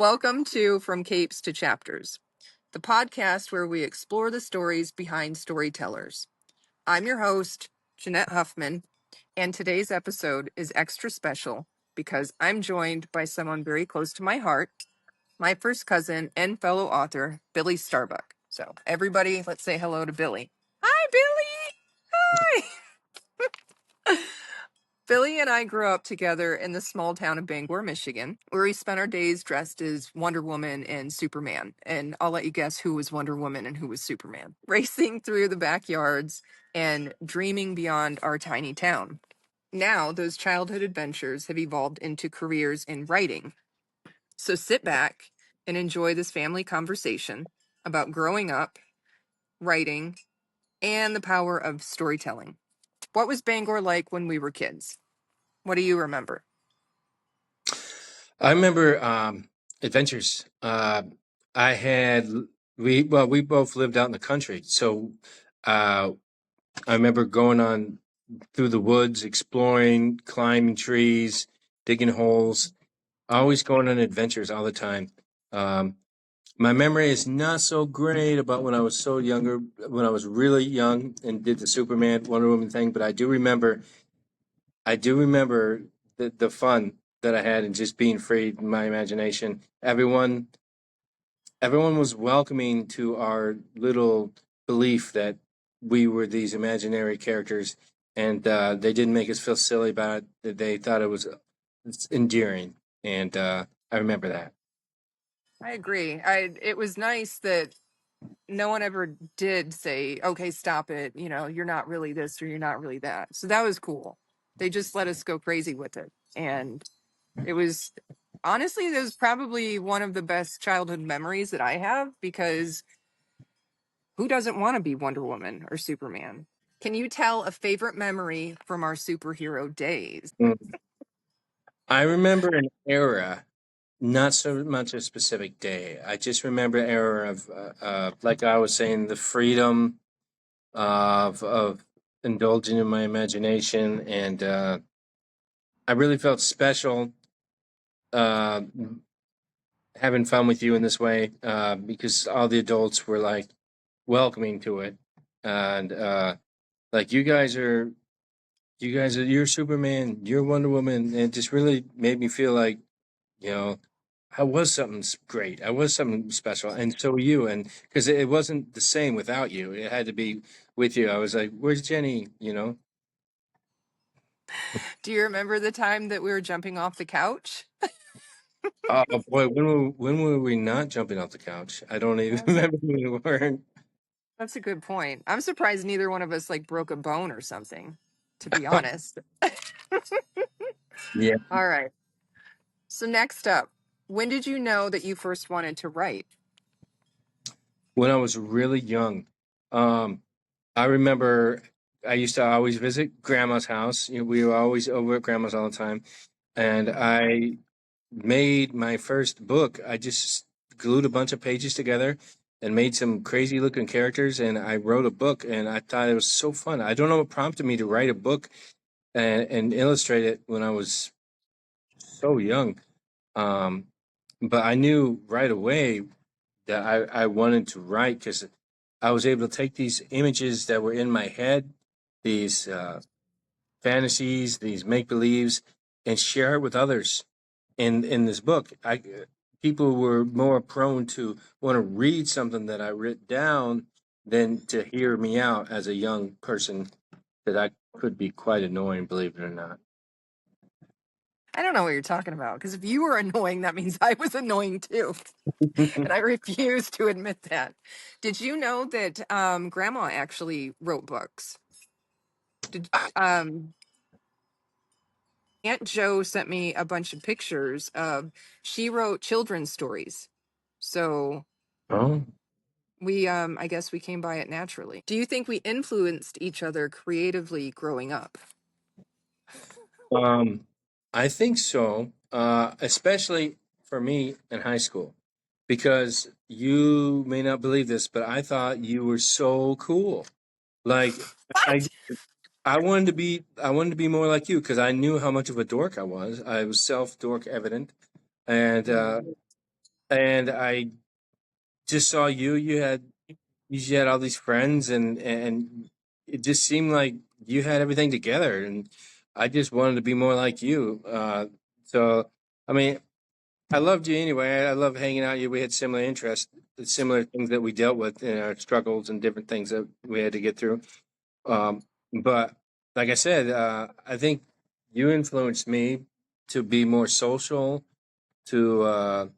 Welcome to From Capes to Chapters, the podcast where we explore the stories behind storytellers. I'm your host, Jeanette Huffman, and today's episode is extra special because I'm joined by someone very close to my heart, my first cousin and fellow author, Billy Starbuck. So, everybody, let's say hello to Billy. Hi, Billy! Hi! Billy and I grew up together in the small town of Bangor, Michigan, where we spent our days dressed as Wonder Woman and Superman. And I'll let you guess who was Wonder Woman and who was Superman. Racing through the backyards and dreaming beyond our tiny town. Now, those childhood adventures have evolved into careers in writing. So sit back and enjoy this family conversation about growing up, writing, and the power of storytelling. What was Bangor like when we were kids? What do you remember? I remember adventures. I had we both lived out in the country, so I remember going on through the woods, exploring, climbing trees, digging holes, always going on adventures all the time. My memory is not so great about when I was so younger, when I was really young and did the Superman Wonder Woman thing, but I do remember the fun that I had in just being free in my imagination. Everyone was welcoming to our little belief that we were these imaginary characters, and they didn't make us feel silly about it. They thought it's endearing, and I remember that. I agree. It was nice that no one ever did say, "Okay, stop it. You're not really this or you're not really that." So that was cool. They just let us go crazy with it. And it was honestly, that was probably one of the best childhood memories that I have because who doesn't want to be Wonder Woman or Superman? Can you tell a favorite memory from our superhero days? Mm. I remember an era, not so much a specific day. I just remember an era of, like I was saying, the freedom of indulging in my imagination, and I really felt special uh, having fun with you in this way because all the adults were like welcoming to it, and like you're Superman, you're Wonder Woman, and it just really made me feel like you know I was something great, I was something special, and so were you, and because it wasn't the same without you, it had to be with you. I was like, "Where's Jenny?" Do you remember the time that we were jumping off the couch? Oh boy, when were we not jumping off the couch? I don't even remember when we weren't. That's a good point. I'm surprised neither one of us broke a bone or something, to be honest. Yeah. All right. So next up, when did you know that you first wanted to write? When I was really young, um, I remember I used to always visit grandma's house. We were always over at grandma's all the time. And I made my first book. I just glued a bunch of pages together and made some crazy looking characters. And I wrote a book, and I thought it was so fun. I don't know what prompted me to write a book and illustrate it when I was so young. Um, but I knew right away that I wanted to write because I was able to take these images that were in my head, these fantasies, these make believes, and share it with others. In this book, people were more prone to want to read something that I wrote down than to hear me out as a young person. That I could be quite annoying, believe it or not. I don't know what you're talking about because if you were annoying, that means I was annoying too. And I refuse to admit that. Did you know that Grandma actually wrote books? Did Aunt Jo sent me a bunch of pictures of she wrote children's stories. So Oh, we I guess we came by it naturally. Do you think we influenced each other creatively growing up? I think so, especially for me in high school, because you may not believe this, but I thought you were so cool. Like I, What? I wanted to be more like you because I knew how much of a dork I was. I was self dork evident, and and I just saw you. You had all these friends, and it just seemed like you had everything together, and I just wanted to be more like you. So, I mean, I loved you anyway. I love hanging out with you. We had similar interests, similar things that we dealt with in our struggles and different things that we had to get through. But like I said, I think you influenced me to be more social, to uh,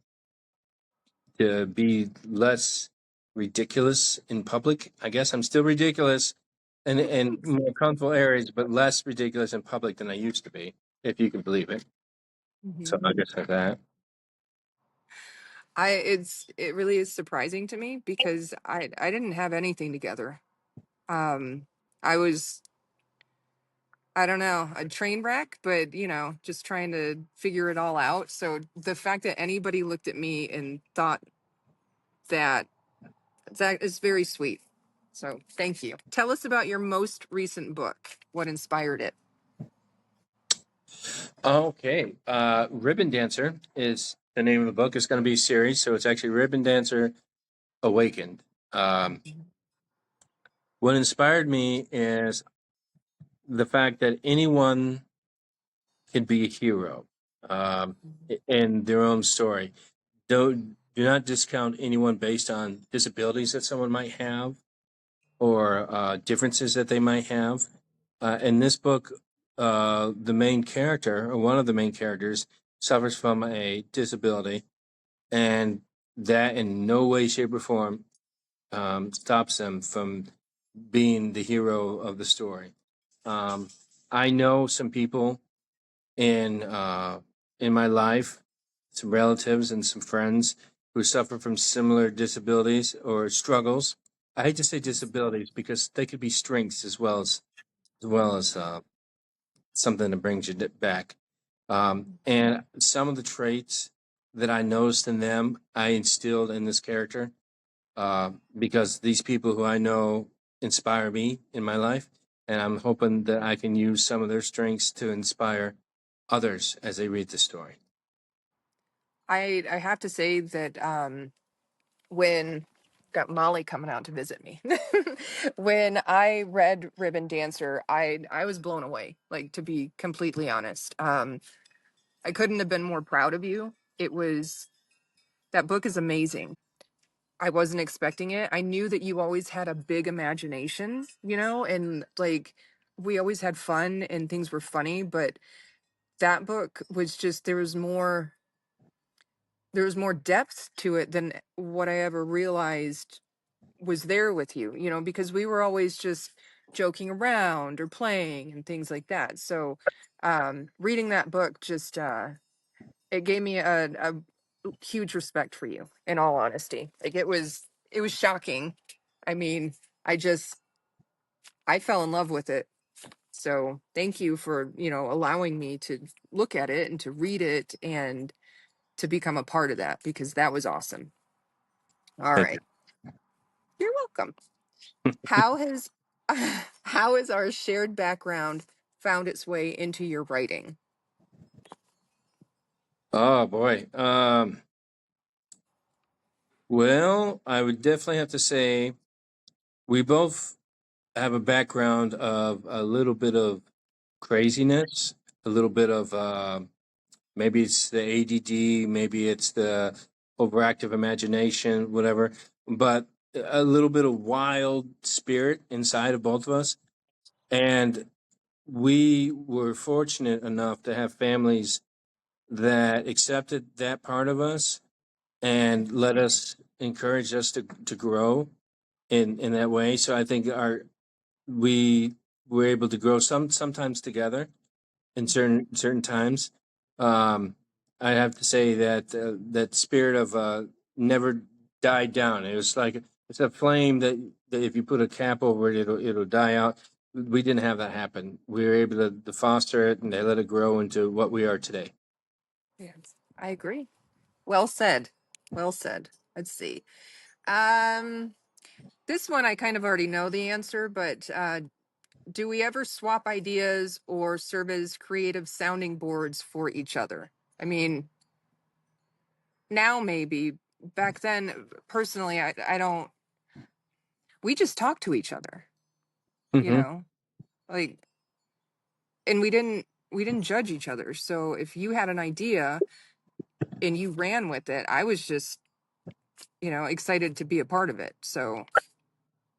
to be less ridiculous in public. I guess I'm still ridiculous in more comfortable areas, but less ridiculous in public than I used to be, if you can believe it. So Mhm. I guess like that. It really is surprising to me because I didn't have anything together. I was, I don't know, a train wreck, but just trying to figure it all out. So the fact that anybody looked at me and thought that that is very sweet. So thank you. Tell us about your most recent book. What inspired it? Okay. Ribbon Dancer is the name of the book. It's going to be a series, so it's actually Ribbon Dancer Awakened. Um, what inspired me is the fact that anyone can be a hero in their own story. Do not discount anyone based on disabilities that someone might have or differences that they might have. In this book, the main character, or one of the main characters, suffers from a disability, and that in no way, shape, or form stops them from being the hero of the story. Um, I know some people in my life, some relatives and some friends who suffer from similar disabilities or struggles. I hate to say disabilities because they could be strengths as well as something that brings you back. And some of the traits that I noticed in them, I instilled in this character because these people who I know inspire me in my life, and I'm hoping that I can use some of their strengths to inspire others as they read the story. I have to say that when got Molly coming out to visit me. When I read Ribbon Dancer, I was blown away, like to be completely honest. I couldn't have been more proud of you. It was that book is amazing. I wasn't expecting it. I knew that you always had a big imagination, and like we always had fun and things were funny, but that book was just there was more depth to it than what I ever realized was there with you, because we were always just joking around or playing and things like that. So reading that book just it gave me a huge respect for you, in all honesty. Like it was shocking. I mean, I fell in love with it. So thank you for, allowing me to look at it and to read it and to become a part of that, because that was awesome. All Thank you. right. You're welcome. How has how has our shared background found its way into your writing? Oh boy. Well, I would definitely have to say we both have a background of a little bit of craziness, a little bit of maybe it's the ADD, maybe it's the overactive imagination, whatever, but a little bit of wild spirit inside of both of us. And we were fortunate enough to have families that accepted that part of us and let us encourage us to grow in that way. So I think we were able to grow sometimes together in certain times. Um, I have to say that that spirit of never died down. It was like it's a flame that if you put a cap over it, it'll die out. We didn't have that happen. We were able to foster it and they let it grow into what we are today. Yes, I agree. Well said. Well said. Let's see. Um, this one I kind of already know the answer, but do we ever swap ideas or serve as creative sounding boards for each other? I mean, Now maybe. Back then, personally, I don't. We just talked to each other, you Hmm. know, like, and we didn't judge each other. So if you had an idea and you ran with it, I was just, excited to be a part of it. So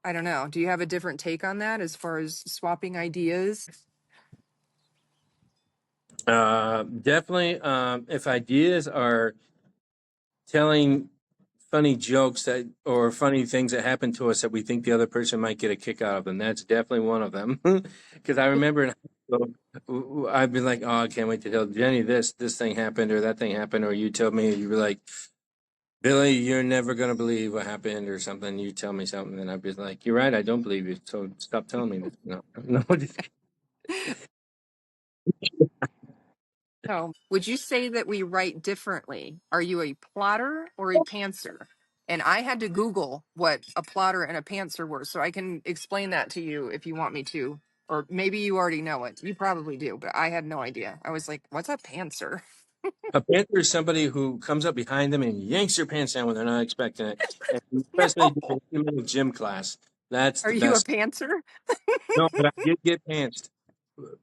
I don't know. Do you have a different take on that as far as swapping ideas? Definitely. If ideas are telling funny jokes that or funny things that happen to us that we think the other person might get a kick out of, and that's definitely one of them. Because I remember in high school, I'd be like, "Oh, I can't wait to tell Jenny this thing happened or that thing happened," or you tell me, you were like, "Billy, you're never gonna believe what happened," or something. You tell me something, and I'd be like, "You're right, I don't believe you. So stop telling me this." No, no, just So, would you say that we write differently? Are you a plotter or a pantser? And I had to Google what a plotter and a pantser were, so I can explain that to you if you want me to. Or maybe you already know it. You probably do, but I had no idea. I was like, what's a pantser? a panther is somebody who comes up behind them and yanks your pants down when they're not expecting it, and especially No. in the middle of gym class. That's Are the you a best. pantser? No, but I did get pantsed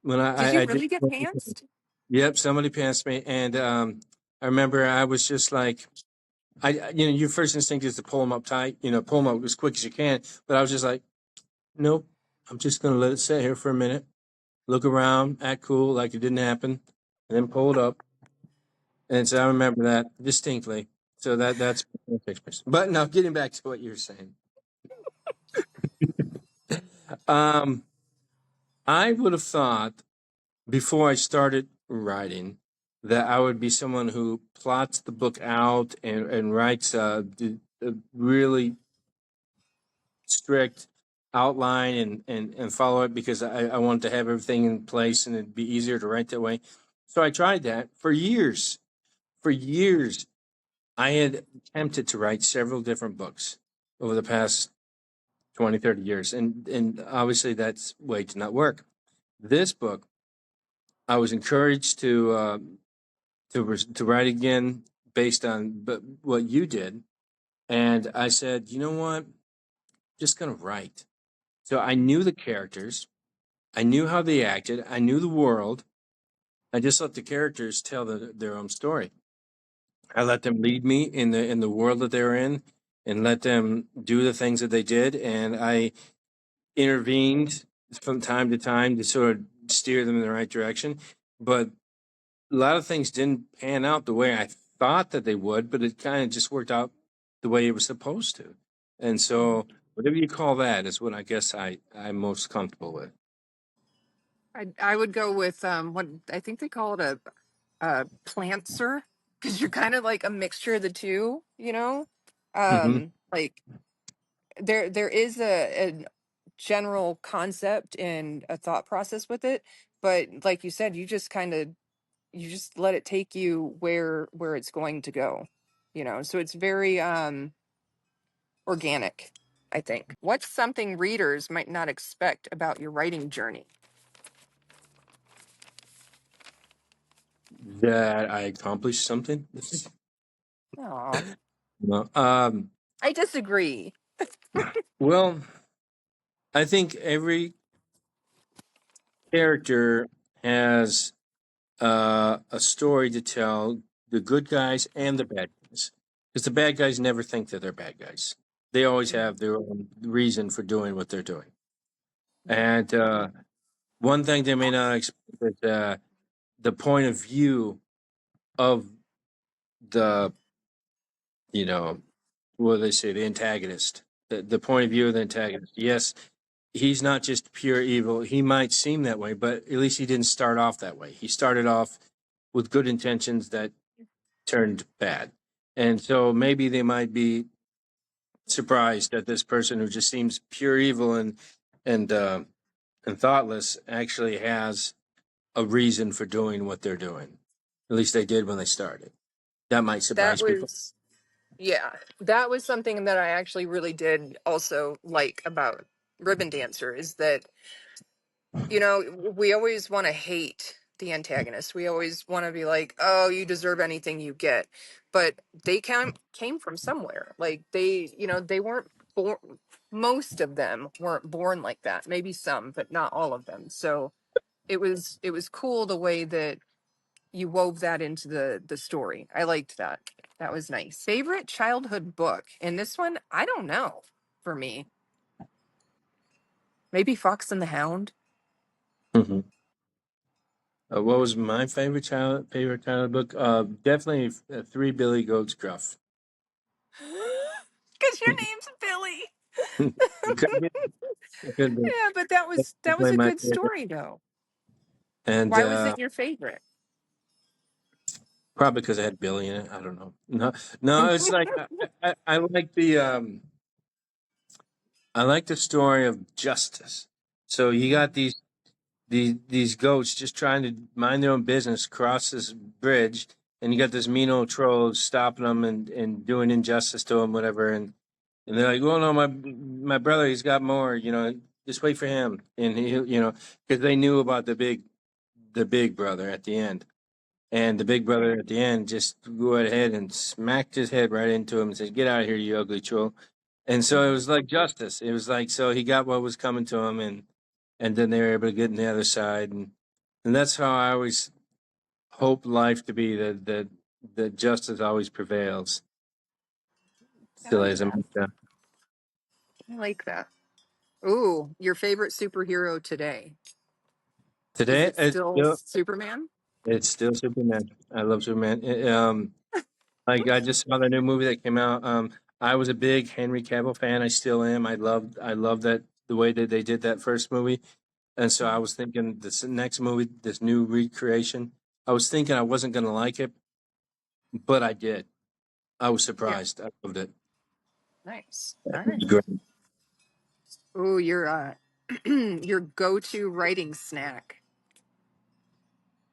when Did I you did. really get pantsed? Yep, somebody pantsed me, and I remember I was just like, your first instinct is to pull them up tight, pull them up as quick as you can. But I was just like, nope, I'm just gonna let it sit here for a minute, look around, act cool, like it didn't happen, and then pull it up. And so I remember that distinctly. So that's my experience. But now, getting back to what you were saying, um, I would have thought before I started writing that I would be someone who plots the book out and writes a really strict outline and follow it because I wanted to have everything in place and it'd be easier to write that way. So I tried that for years. For years, I had attempted to write several different books over the past 20, 30 years. And obviously that's way to not work. This book, I was encouraged to write again based on what you did. And I said, you know what? Just going to write. So I knew the characters. I knew how they acted. I knew the world. I just let the characters tell their own story. I let them lead me in the world that they're in and let them do the things that they did. And I intervened from time to time to sort of steer them in the right direction. But a lot of things didn't pan out the way I thought that they would, but it kind of just worked out the way it was supposed to. And so, whatever you call that is what I guess I'm most comfortable with. I would go with what I think they call it a plantser, because you're kind of like a mixture of the two, you know? Hmm. Like there is a general concept and a thought process with it, but like you said, you just let it take you where it's going to go, so it's very organic, I think. What's something readers might not expect about your writing journey? That I accomplished something. Oh, No. I disagree. Well, I think every character has a story to tell, the good guys and the bad guys. Because the bad guys never think that they're bad guys. They always have their own reason for doing what they're doing. And one thing they may not expect is the point of view of the, you know, what do they say, the antagonist. The point of view of the antagonist. Yes, he's not just pure evil. He might seem that way, but at least he didn't start off that way. He started off with good intentions that turned bad. And so maybe they might be surprised that this person who just seems pure evil and and thoughtless actually has a reason for doing what they're doing. At least they did when they started. That might That surprise people. was Yeah, that was something that I actually really did also like about Ribbon Dancer, is that, we always want to hate the antagonist. We always want to be like, oh, you deserve anything you get. But they came from somewhere. Like they weren't born, most of them weren't born like that. Maybe some, but not all of them. So it was cool the way that you wove that into the story. I liked that. That was nice. Favorite childhood book. And this one, I don't know for me. Maybe Fox and the Hound. Hmm. What was my favorite childhood book? Definitely Three Billy Goats Gruff. Because your name's Billy. It could be, it could be. Yeah, but that was Definitely a my good favorite. story though. And Why was it your favorite? probably because I had Billy in it. I don't know. No, no, it's like I like the story of justice. So you got these goats just trying to mind their own business cross this bridge, and you got this mean old troll stopping them and doing injustice to them, whatever. And they're like, "Oh no, my brother, he's got more. Just wait for him." And because they knew about the big brother at the end. And the big brother at the end just go ahead and smacked his head right into him and said, "Get out of here, you ugly troll." And so it Mhm. was like justice. It was like so he got what was coming to him, and then they were able to get on the other side, and that's how I always hope life to be that justice always prevails. I Still like is. that. I like that. Ooh, your favorite superhero today. Is Today it still Superman? it's still Superman. I love Superman. Like I just saw the new movie that came out. I was a big Henry Cavill fan. I still am. I love that the way that they did that first movie. And so I Mhm. was thinking this next movie, this new recreation, I was thinking I wasn't going to like it, but I did. I was Yeah, surprised. I loved it. nice. It All right. was great. Ooh, your your go-to writing snack.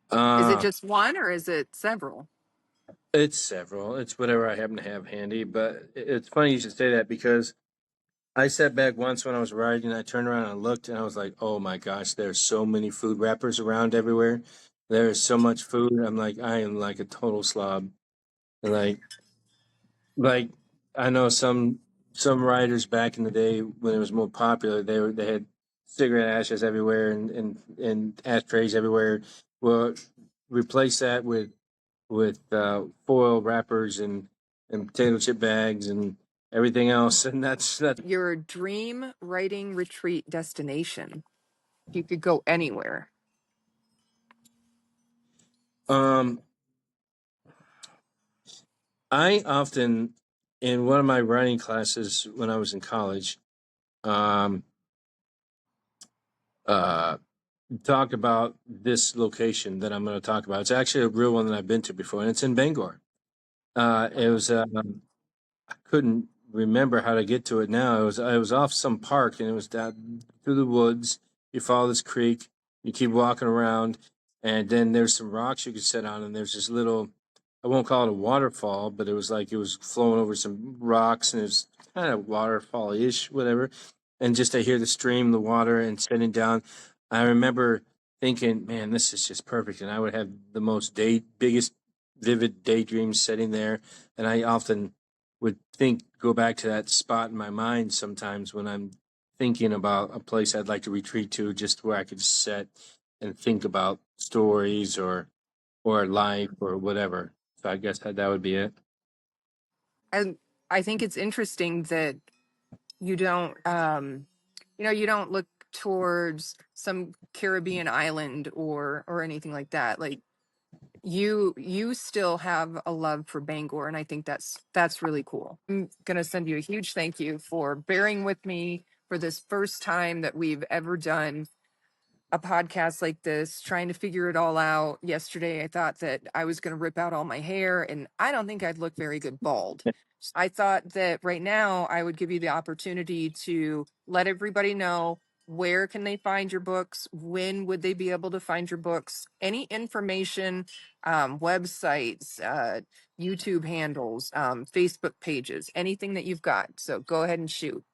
Is it Uh, just one or is it several? it's several. It's whatever I happen to have handy. But it's funny you should say that because I sat back once when I was writing. I turned around and I looked and I was like, oh my gosh, there's so many food wrappers around everywhere. There's so much food. I'm like, I am like a total slob. And like I know some writers back in the day when it was more popular, they had cigarette ashes everywhere and ashtrays everywhere. Well, replace that with foil wrappers and potato chip bags and everything else, and that's Your dream writing retreat destination. You could go anywhere. um. I often in one of my writing classes when I was in college, um, uh, talked about this location that I'm going to talk about. It's actually a real one that I've been to before, and it's in Bangor. It was I couldn't remember how to get to it now. It was off some park, and it was down through the woods. You follow this creek, you keep walking around, and then there's some rocks you could sit on, and there's this little. I won't call it a waterfall, but it was like it was flowing over some rocks, and it was kind of waterfall-ish, whatever. And just to hear the stream, the water, and sitting down, I remember thinking, "Man, this is just perfect." And I would have the biggest, vivid daydreams sitting there, and I often would go back to that spot in my mind sometimes when I'm thinking about a place I'd like to retreat to, just where I could sit and think about stories or life or whatever. So I guess that would be it. And I think it's interesting that you don't you don't look towards some Caribbean island or anything like that. Like you still have a love for Bangor, and I think that's really cool. I'm gonna send you a huge thank you for bearing with me for this first time that we've ever done a podcast like this, trying to figure it all out. Yesterday, I thought that I was going to rip out all my hair, and I don't think I'd look very good bald. I thought that right now I would give you the opportunity to let everybody know where can they find your books, when would they be able to find your books, any information, websites, YouTube handles, Facebook pages, anything that you've got. So go ahead and shoot.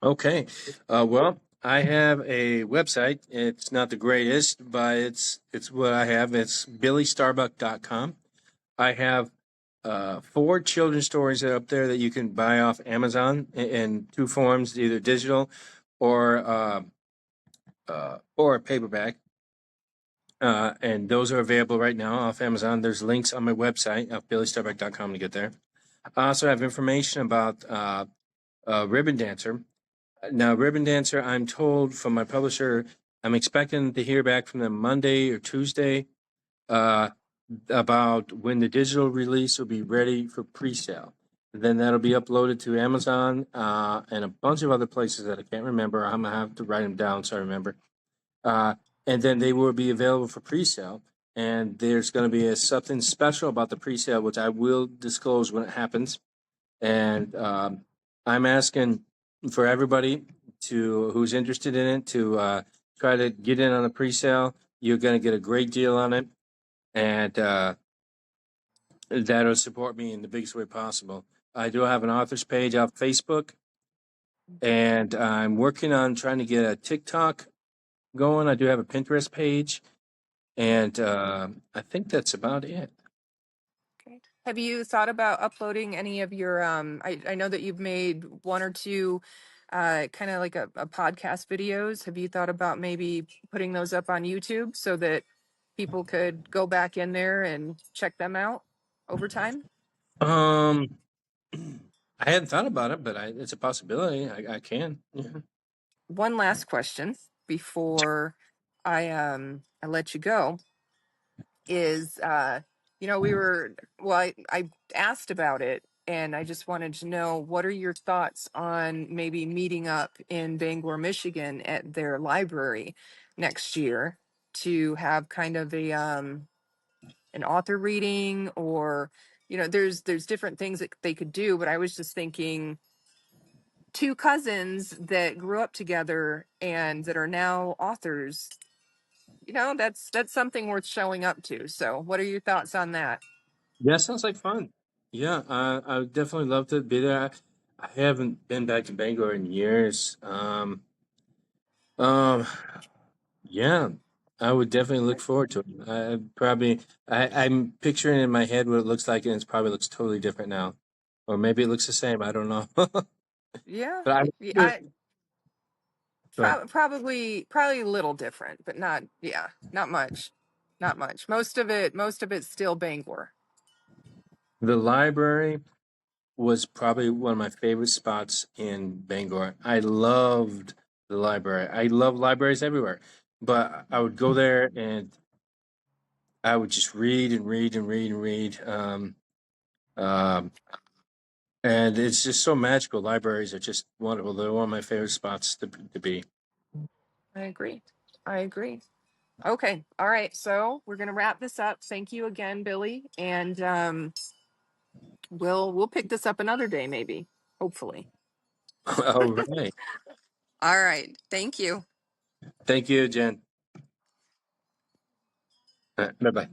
Okay. Well, I have a website. It's not the greatest, but it's what I have. It's billystarbuck.com. I have 4 children's stories that are up there that you can buy off Amazon in 2 forms, either digital or a paperback. And those are available right now off Amazon. There's links on my website of billystarbuck.com to get there. I also have information about Ribbon Dancer. Now, Ribbon Dancer, I'm told from my publisher, I'm expecting to hear back from them Monday or Tuesday about when the digital release will be ready for pre-sale. Then that'll be uploaded to Amazon and a bunch of other places that I can't remember. I'm gonna have to write them down so I remember. And then they will be available for pre-sale. And there's going to be something special about the pre-sale, which I will disclose when it happens. And I'm asking for everybody who's interested in it to try to get in on the pre-sale. You're going to get a great deal on it, and that'll support me in the biggest way possible. I do have an author's page on Facebook, and I'm working on trying to get a TikTok going. I do have a Pinterest page, and I think that's about it. Okay. Have you thought about uploading any of your I know that you've made 1 or 2 kind of like a podcast videos. Have you thought about maybe putting those up on YouTube so that people could go back in there and check them out over time? Um, I hadn't thought about it, but it's a possibility. I can. Yeah. One last question before I let you go is I asked about it, and I just wanted to know, what are your thoughts on maybe meeting up in Bangor, Michigan at their library next year to have kind of a an author reading, or there's different things that they could do, but I was just thinking, 2 cousins that grew up together and that are now authors, that's something worth showing up to. So what are your thoughts on that? That sounds like fun. Yeah, I would definitely love to be there. I haven't been back to Bangor in years. Um, yeah, I would definitely look forward to it. I'm picturing in my head what it looks like, and it probably looks totally different now, or maybe it looks the same. I don't know. But Yeah, yeah, go ahead. probably a little different, but not, yeah, not much, not much. Most of it's still Bangor. The library was probably one of my favorite spots in Bangor. I loved the library. I love libraries everywhere, but I would go there and I would just read and read and read and read. Um, and it's just so magical. Libraries are just wonderful. They're one of my favorite spots to be. I agree. I agree. Okay, all right. So we're gonna wrap this up. Thank you again, Billy, and we'll pick this up another day, maybe, hopefully. All right. All right. Thank you. Thank you, Jen. Bye bye.